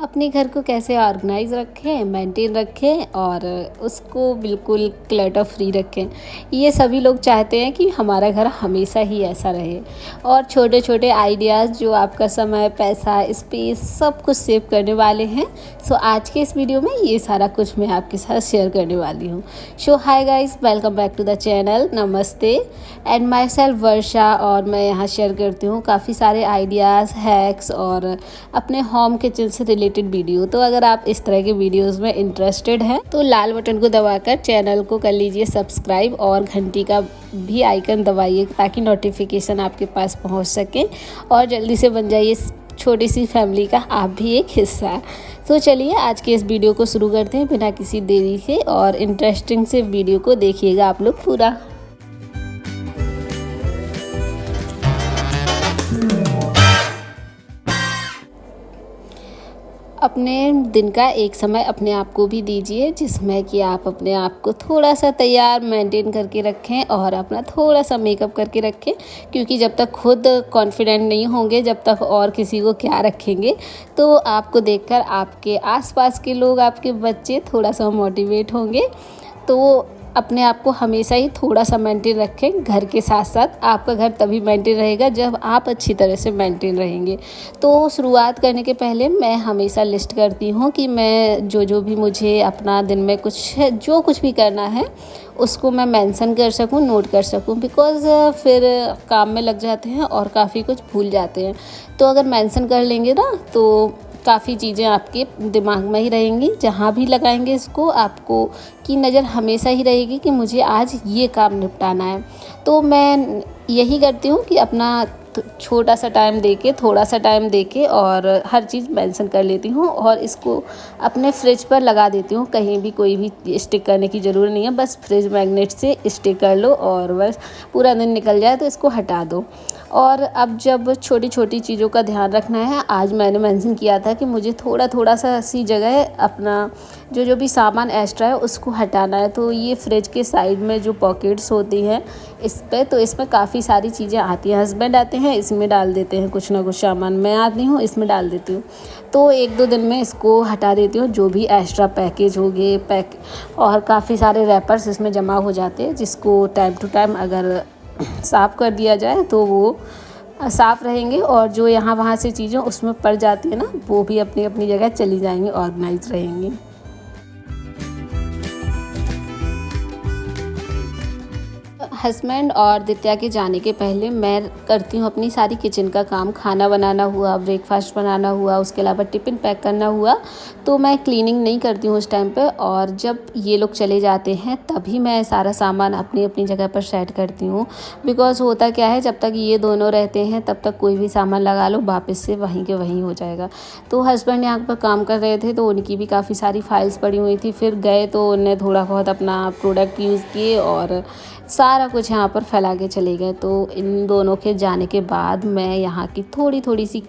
अपने घर को कैसे ऑर्गेनाइज रखें, मेंटेन रखें और उसको बिल्कुल क्लटर फ्री रखें। ये सभी लोग चाहते हैं कि हमारा घर हमेशा ही ऐसा रहे। और छोटे छोटे आइडियाज़ जो आपका समय, पैसा, स्पेस सब कुछ सेव करने वाले हैं। सो आज के इस वीडियो में ये सारा कुछ मैं आपके साथ शेयर करने वाली हूँ। So hi guys, welcome back to the channel. नमस्ते एंड माई सेल्फ वर्षा। और मैं यहाँ शेयर करती हूँ काफ़ी सारे आइडियाज़, हैक्स और अपने होम किचन से रिलेटेड वीडियो। तो अगर आप इस तरह के वीडियोस में इंटरेस्टेड हैं तो लाल बटन को दबाकर चैनल को कर लीजिए सब्सक्राइब और घंटी का भी आइकन दबाइए ताकि नोटिफिकेशन आपके पास पहुंच सके और जल्दी से बन जाइए छोटी सी फैमिली का आप भी एक हिस्सा। तो चलिए आज के इस वीडियो को शुरू करते हैं बिना किसी देरी के, और इंटरेस्टिंग से वीडियो को देखिएगा आप लोग पूरा। अपने दिन का एक समय अपने आप को भी दीजिए जिसमें कि आप अपने आप को थोड़ा सा तैयार मेंटेन करके रखें और अपना थोड़ा सा मेकअप करके रखें, क्योंकि जब तक खुद कॉन्फिडेंट नहीं होंगे जब तक और किसी को क्या रखेंगे। तो आपको देखकर आपके आसपास के लोग, आपके बच्चे थोड़ा सा मोटिवेट होंगे। तो अपने आप को हमेशा ही थोड़ा सा मेंटेन रखें। घर के साथ साथ आपका घर तभी मेंटेन रहेगा जब आप अच्छी तरह से मेंटेन रहेंगे। तो शुरुआत करने के पहले मैं हमेशा लिस्ट करती हूँ कि मैं जो भी मुझे अपना दिन में जो कुछ भी करना है उसको मैं मेंशन कर सकूँ, नोट कर सकूँ, बिकॉज़ फिर काम में लग जाते हैं और काफ़ी कुछ भूल जाते हैं। तो अगर मेंशन कर लेंगे ना तो काफ़ी चीज़ें आपके दिमाग में ही रहेंगी। जहाँ भी लगाएंगे इसको आपको की नज़र हमेशा ही रहेगी कि मुझे आज ये काम निपटाना है। तो मैं यही करती हूँ कि अपना छोटा सा टाइम देके, थोड़ा सा टाइम देके और हर चीज़ मेंशन कर लेती हूँ और इसको अपने फ्रिज पर लगा देती हूँ। कहीं भी कोई भी स्टिक करने की ज़रूरत नहीं है, बस फ्रिज मैग्नेट से स्टिक कर लो और बस पूरा दिन निकल जाए तो इसको हटा दो। और अब जब छोटी छोटी चीज़ों का ध्यान रखना है, आज मैंने मेंशन किया था कि मुझे थोड़ा सा सी जगह अपना जो भी सामान एक्स्ट्रा है उसको हटाना है। तो ये फ्रिज के साइड में जो पॉकेट्स होती हैं इस पे, तो इसमें काफ़ी सारी चीज़ें आती हैं। हस्बैंड आते हैं, इसमें डाल देते हैं कुछ ना कुछ सामान, मैं आती हूँ इसमें डाल देती हूँ। तो 1-2 दिन में इसको हटा देती हूँ जो भी एक्स्ट्रा पैकेज हो गए और काफ़ी सारे रैपर्स इसमें जमा हो जाते हैं, जिसको टाइम टू टाइम अगर साफ़ कर दिया जाए तो वो साफ़ रहेंगे और जो यहाँ वहाँ से चीज़ें उसमें पड़ जाती है ना, वो भी अपनी अपनी जगह चली जाएंगी, ऑर्गेनाइज रहेंगी। हस्बैंड और दित्या के जाने के पहले मैं करती हूँ अपनी सारी किचन का काम। खाना बनाना हुआ, ब्रेकफास्ट बनाना हुआ, उसके अलावा टिफ़िन पैक करना हुआ, तो मैं क्लीनिंग नहीं करती हूँ उस टाइम पे। और जब ये लोग चले जाते हैं तभी मैं सारा सामान अपनी अपनी जगह पर सेट करती हूँ। बिकॉज़ होता क्या है, जब तक ये दोनों रहते हैं तब तक कोई भी सामान लगा लो वापस से वहीं के वहीं हो जाएगा। तो हस्बैंड यहाँ पर काम कर रहे थे तो उनकी भी काफ़ी सारी फाइल्स पड़ी हुई थी। फिर गए तो उन्हें थोड़ा बहुत अपना प्रोडक्ट यूज़ किए और सारा कुछ यहाँ पर फैला के चले गए। तो इन दोनों के जाने के बाद मैं यहाँ की थोड़ी सी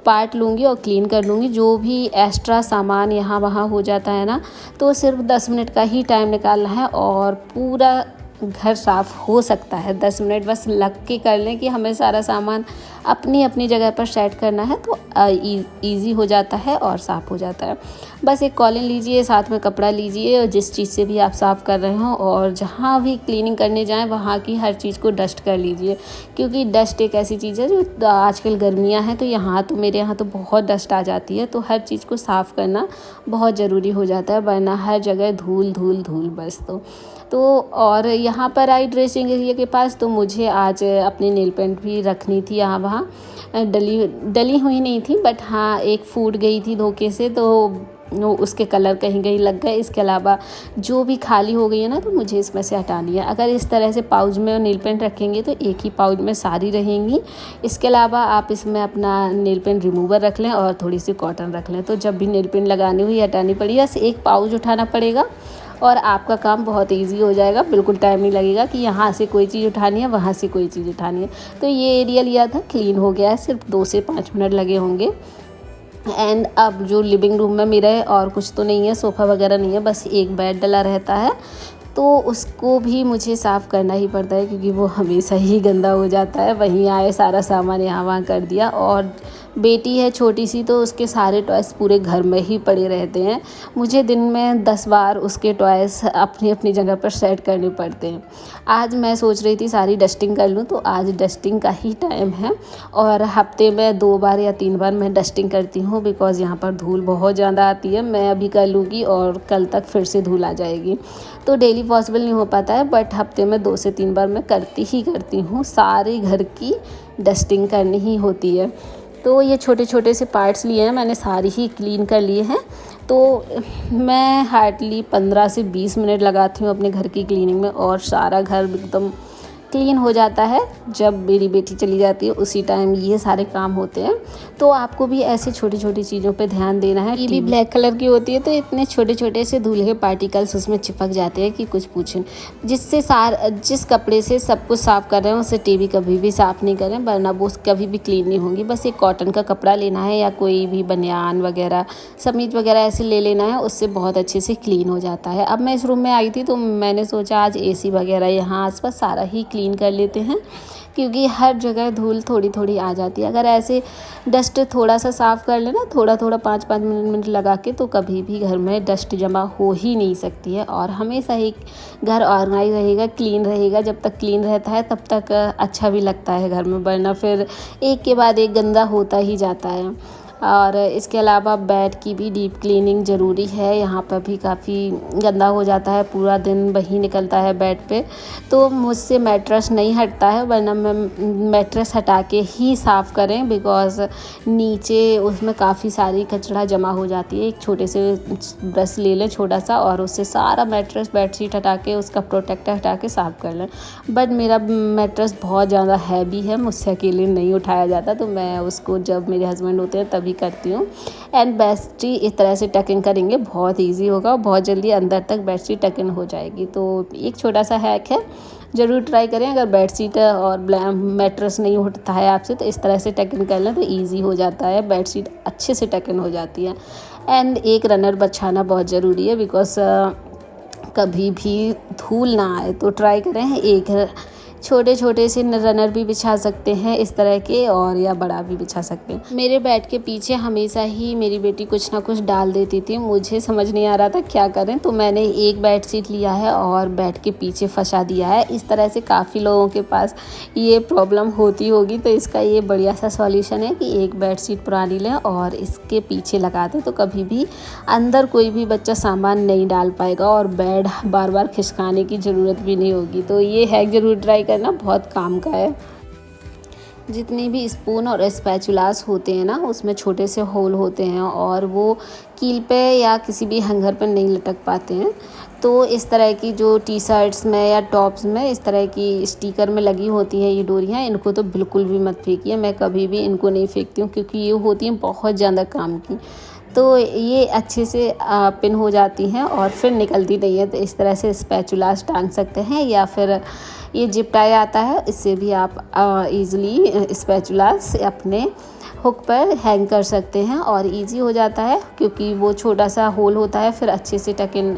पार्ट लूँगी और क्लीन कर लूँगी। जो भी एक्स्ट्रा सामान यहाँ वहाँ हो जाता है ना, तो सिर्फ 10 मिनट का ही टाइम निकालना है और पूरा घर साफ़ हो सकता है। 10 मिनट बस लग के कर लें कि हमें सारा सामान अपनी अपनी जगह पर सेट करना है, तो ईज़ी हो जाता है और साफ़ हो जाता है। बस एक कॉलिन लीजिए, साथ में कपड़ा लीजिए जिस चीज़ से भी आप साफ़ कर रहे हो, और जहाँ भी क्लीनिंग करने जाएं वहाँ की हर चीज़ को डस्ट कर लीजिए, क्योंकि डस्ट एक ऐसी चीज़ है जो आजकल गर्मियाँ हैं तो यहाँ तो मेरे यहाँ तो बहुत डस्ट आ जाती है। तो हर चीज़ को साफ़ करना बहुत ज़रूरी हो जाता है, वरना हर जगह धूल धूल धूल बस। तो और यहाँ पर आई ड्रेसिंग एरिया के पास, तो मुझे आज अपनी नेल पेंट भी रखनी थी यहाँ वहाँ। डली हुई नहीं थी, बट हाँ एक फूट गई थी धोखे से, तो उसके कलर कहीं कहीं लग गए। इसके अलावा जो भी खाली हो गई है ना, तो मुझे इसमें से हटानी है। अगर इस तरह से पाउच में नेल पेंट रखेंगे तो एक ही पाउच में सारी रहेंगी। इसके अलावा आप इसमें अपना नेल पेंट रिमूवर रख लें और थोड़ी सी कॉटन रख लें, तो जब भी नेल पेंट लगानी हुई हटानी पड़ी, बस एक पाउच उठाना पड़ेगा और आपका काम बहुत इजी हो जाएगा। बिल्कुल टाइम नहीं लगेगा कि यहाँ से कोई चीज़ उठानी है, वहाँ से कोई चीज़ उठानी है। तो ये एरिया लिया था, क्लीन हो गया है, सिर्फ 2 से 5 मिनट लगे होंगे। एंड अब जो लिविंग रूम में मेरा है और कुछ तो नहीं है, सोफ़ा वगैरह नहीं है, बस एक बेड डला रहता है। तो उसको भी मुझे साफ़ करना ही पड़ता है क्योंकि वो हमेशा ही गंदा हो जाता है। वहीं आए सारा सामान यहाँ वहाँ कर दिया, और बेटी है छोटी सी, तो उसके सारे टॉयज़ पूरे घर में ही पड़े रहते हैं। मुझे दिन में 10 बार उसके टॉयज़ अपनी अपनी जगह पर सेट करने पड़ते हैं। आज मैं सोच रही थी सारी डस्टिंग कर लूँ, तो आज डस्टिंग का ही टाइम है और हफ्ते में 2 बार या 3 बार मैं डस्टिंग करती हूँ, बिकॉज़ यहाँ पर धूल बहुत ज़्यादा आती है। मैं अभी कर लूँगी और कल तक फिर से धूल आ जाएगी, तो डेली पॉसिबल नहीं हो पाता है, बट हफ्ते में 2 से 3 बार मैं करती हूँ। सारे घर की डस्टिंग करनी ही होती है। तो ये छोटे छोटे से पार्ट्स लिए हैं मैंने, सारी ही क्लीन कर लिए हैं। तो मैं हार्डली 15 से 20 मिनट लगाती हूँ अपने घर की क्लीनिंग में, और सारा घर एकदम क्लीन हो जाता है। जब मेरी बेटी चली जाती है उसी टाइम ये सारे काम होते हैं। तो आपको भी ऐसे छोटी छोटी चीज़ों पे ध्यान देना है। टीवी ब्लैक कलर की होती है, तो इतने छोटे छोटे से धूल के पार्टिकल्स उसमें चिपक जाते हैं कि कुछ पूछें। जिस कपड़े से सब कुछ साफ़ कर रहे हैं उससे टीवी कभी भी साफ़ नहीं करें, वरना वो कभी भी क्लीन नहीं होंगी। बस एक कॉटन का कपड़ा लेना है या कोई भी बनियान वगैरह, समीज वगैरह ऐसे ले लेना है, उससे बहुत अच्छे से क्लीन हो जाता है। अब मैं इस रूम में आई थी तो मैंने सोचा आज AC वगैरह यहाँ आसपास सारा ही क्लीन कर लेते हैं, क्योंकि हर जगह धूल थोड़ी थोड़ी आ जाती है। अगर ऐसे डस्ट थोड़ा सा साफ़ कर लेना, थोड़ा 5-5 मिनट लगा के, तो कभी भी घर में डस्ट जमा हो ही नहीं सकती है। और हमेशा ही घर ऑर्गेनाइज रहेगा, क्लीन रहेगा। जब तक क्लीन रहता है तब तक अच्छा भी लगता है घर में, वरना फिर एक के बाद एक गंदा होता ही जाता है। और इसके अलावा बेड की भी डीप क्लीनिंग ज़रूरी है। यहाँ पर भी काफ़ी गंदा हो जाता है, पूरा दिन वही निकलता है बेड पे। तो मुझसे मैट्रेस नहीं हटता है, वरना मैं मैट्रेस हटा के ही साफ़ करें, बिकॉज़ नीचे उसमें काफ़ी सारी कचरा जमा हो जाती है। एक छोटे से ब्रश ले लें छोटा सा, और उससे सारा मैट्रेस बेडशीट हटा के उसका प्रोटेक्टर हटा के साफ़ कर लें। बट मेरा मैट्रेस बहुत ज़्यादा हैवी है, मुझसे अकेले नहीं उठाया जाता, तो मैं उसको जब मेरे हस्बैंड होते हैं भी करती हूँ। एंड बेडशीट इस तरह से टक इन करेंगे, बहुत इजी होगा और बहुत जल्दी अंदर तक बेडशीट टक इन हो जाएगी। तो एक छोटा सा हैक है, ज़रूर ट्राई करें। अगर बेडशीट और मैट्रेस नहीं उठता है आपसे, तो इस तरह से टक इन कर लें तो ईजी हो जाता है, बेडशीट अच्छे से टक इन हो जाती है। एंड एक रनर बिछाना बहुत ज़रूरी है, बिकॉज कभी भी धूल ना आए, तो ट्राई करें एक छोटे छोटे से रनर भी बिछा सकते हैं इस तरह के, और या बड़ा भी बिछा सकते हैं। मेरे बेड के पीछे हमेशा ही मेरी बेटी कुछ ना कुछ डाल देती थी, मुझे समझ नहीं आ रहा था क्या करें, तो मैंने एक बेडशीट लिया है और बेड के पीछे फंसा दिया है। इस तरह से काफ़ी लोगों के पास ये प्रॉब्लम होती होगी, तो इसका ये बढ़िया सा सॉल्यूशन है कि एक बेडशीट पुरानी लें और इसके पीछे लगा दें, तो कभी भी अंदर कोई भी बच्चा सामान नहीं डाल पाएगा और बेड बार बार खिसकाने की ज़रूरत भी नहीं होगी। तो ये हैक ज़रूर ट्राई करना, बहुत काम का है। जितने भी स्पून और स्पैचुलास होते हैं ना, उसमें छोटे से होल होते हैं और वो कील पे या किसी भी हैंगर पर नहीं लटक पाते हैं। तो इस तरह की जो टी शर्ट्स में या टॉप्स में इस तरह की स्टिकर में लगी होती हैं ये डोरियाँ, इनको तो बिल्कुल भी मत फेंकिए। मैं कभी भी इनको नहीं फेंकती हूँ, क्योंकि ये होती हैं बहुत ज़्यादा काम की। तो ये अच्छे से पिन हो जाती हैं और फिर निकलती नहीं है। तो इस तरह से स्पैचुलास टांग सकते हैं, या फिर ये जिप टाई आता है, इससे भी आप ईज़िली स्पैचुलास अपने हुक पर हैंग कर सकते हैं और इजी हो जाता है, क्योंकि वो छोटा सा होल होता है, फिर अच्छे से टक इन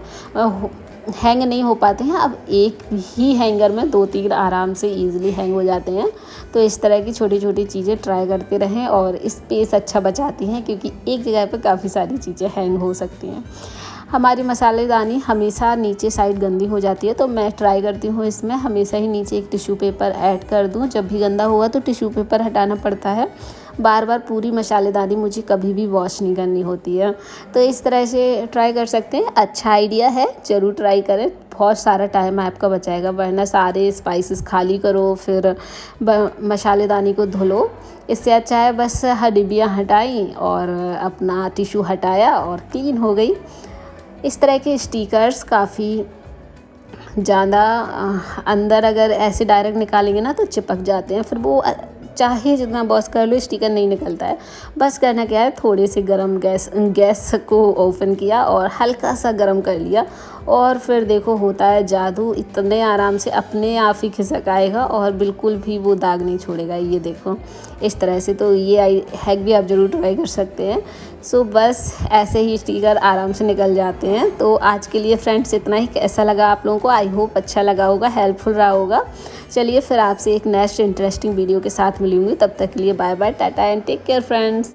हैंग नहीं हो पाते हैं। अब एक ही हैंगर में 2-3 आराम से इजीली हैंग हो जाते हैं। तो इस तरह की छोटी छोटी चीज़ें ट्राई करते रहें, और स्पेस अच्छा बचाती हैं, क्योंकि एक जगह पर काफ़ी सारी चीज़ें हैंग हो सकती हैं। हमारी मसालेदानी हमेशा नीचे साइड गंदी हो जाती है, तो मैं ट्राई करती हूँ इसमें हमेशा ही नीचे एक टिश्यू पेपर ऐड कर दूँ। जब भी गंदा होगा तो टिश्यू पेपर हटाना पड़ता है, बार बार पूरी मसालेदानी मुझे कभी भी वॉश नहीं करनी होती है। तो इस तरह से ट्राई कर सकते हैं, अच्छा आइडिया है, ज़रूर ट्राई करें। बहुत सारा टाइम आपका बचाएगा, वरना सारे स्पाइसेस खाली करो फिर मसालेदानी को धुलो। इससे अच्छा है बस डिब्बियाँ हटाई और अपना टिश्यू हटाया और क्लीन हो गई। इस तरह के स्टिकर्स काफ़ी ज़्यादा अंदर अगर ऐसे डायरेक्ट निकालेंगे ना तो चिपक जाते हैं, फिर वो चाहे जितना वॉश कर लो स्टिकर नहीं निकलता है। बस करना क्या है, थोड़े से गरम गैस को ओपन किया और हल्का सा गरम कर लिया, और फिर देखो होता है जादू, इतने आराम से अपने आप ही खिसक आएगा और बिल्कुल भी वो दाग नहीं छोड़ेगा। ये देखो इस तरह से। तो ये हैक भी आप ज़रूर ट्राई कर सकते हैं। सो बस ऐसे ही स्टिकर आराम से निकल जाते हैं। तो आज के लिए फ्रेंड्स इतना ही। कैसा लगा आप लोगों को? आई होप अच्छा लगा होगा, हेल्पफुल रहा होगा। चलिए फिर आपसे एक नेक्स्ट इंटरेस्टिंग वीडियो के साथ मिलूंगी। तब तक के लिए bye bye, tata and take care friends.